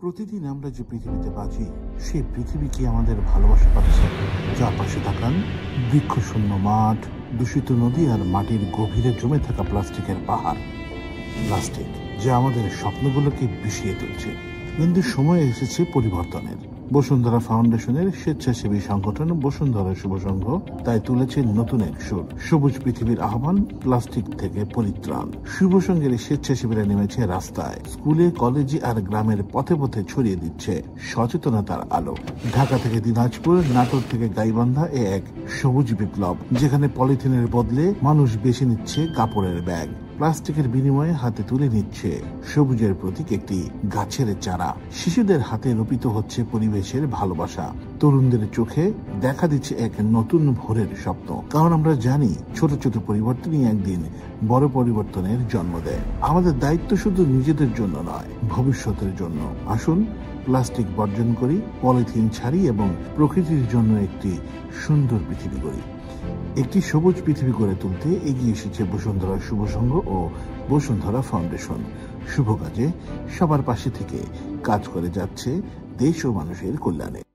প্রতিদিন আমরা যে পৃথিবীতে বাঁচি সেই পৃথিবী কি আমাদের ভালোবাসা পাচ্ছে? চারপাশে তাকান, বৃক্ষশূন্য মাঠ, দূষিত নদী আর মাটির গভীরে জমে থাকা প্লাস্টিকের পাহাড়। প্লাস্টিক যা আমাদের স্বপ্নগুলোকে বিষিয়ে তুলছে। কিন্তু সময় এসেছে পরিবর্তনের। বসুন্ধরা ফাউন্ডেশনের স্বেচ্ছাসেবী সংগঠন বসুন্ধরা শুভ সংঘ তাই তুলেছে নতুন এক সুর। সবুজ পৃথিবীর আহ্বান, প্লাস্টিক থেকে পরিত্রাণ। শুভ সংঘের স্বেচ্ছাসেবীরা নেমেছে রাস্তায়, স্কুলে, কলেজে আর গ্রামের পথে পথে ছড়িয়ে দিচ্ছে সচেতনতার আলো। ঢাকা থেকে দিনাজপুর, নাটোর থেকে গাইবান্ধা এ এক সবুজ বিপ্লব, যেখানে পলিথিনের বদলে মানুষ বেছে নিচ্ছে কাপড়ের ব্যাগ, প্লাস্টিকের বিনিময়ে হাতে তুলে নিচ্ছে সবুজের প্রতীক একটি গাছের চারা। শিশুদের হাতে রোপিত হচ্ছে পরিবেশের ভালোবাসা। তরুণদের চোখে দেখা দিচ্ছে এক নতুন ভোরের স্বপ্ন। কারণ আমরা জানি ছোট ছোট পরিবর্তনই একদিন বড় পরিবর্তনের জন্ম দেয়। আমাদের দায়িত্ব শুধু নিজেদের জন্য নয়, ভবিষ্যতের জন্য। আসুন প্লাস্টিক বর্জন করি, পলিথিন ছাড়ি এবং প্রকৃতির জন্য একটি সুন্দর পৃথিবী গড়ি। একটি সবুজ পৃথিবী গড়ে তুলতে এগিয়ে এসেছে বসুন্ধরা শুভ সংঘ ও বসুন্ধরা ফাউন্ডেশন। শুভ কাজে সবার পাশে থেকে কাজ করে যাচ্ছে দেশ ও মানুষের কল্যাণে।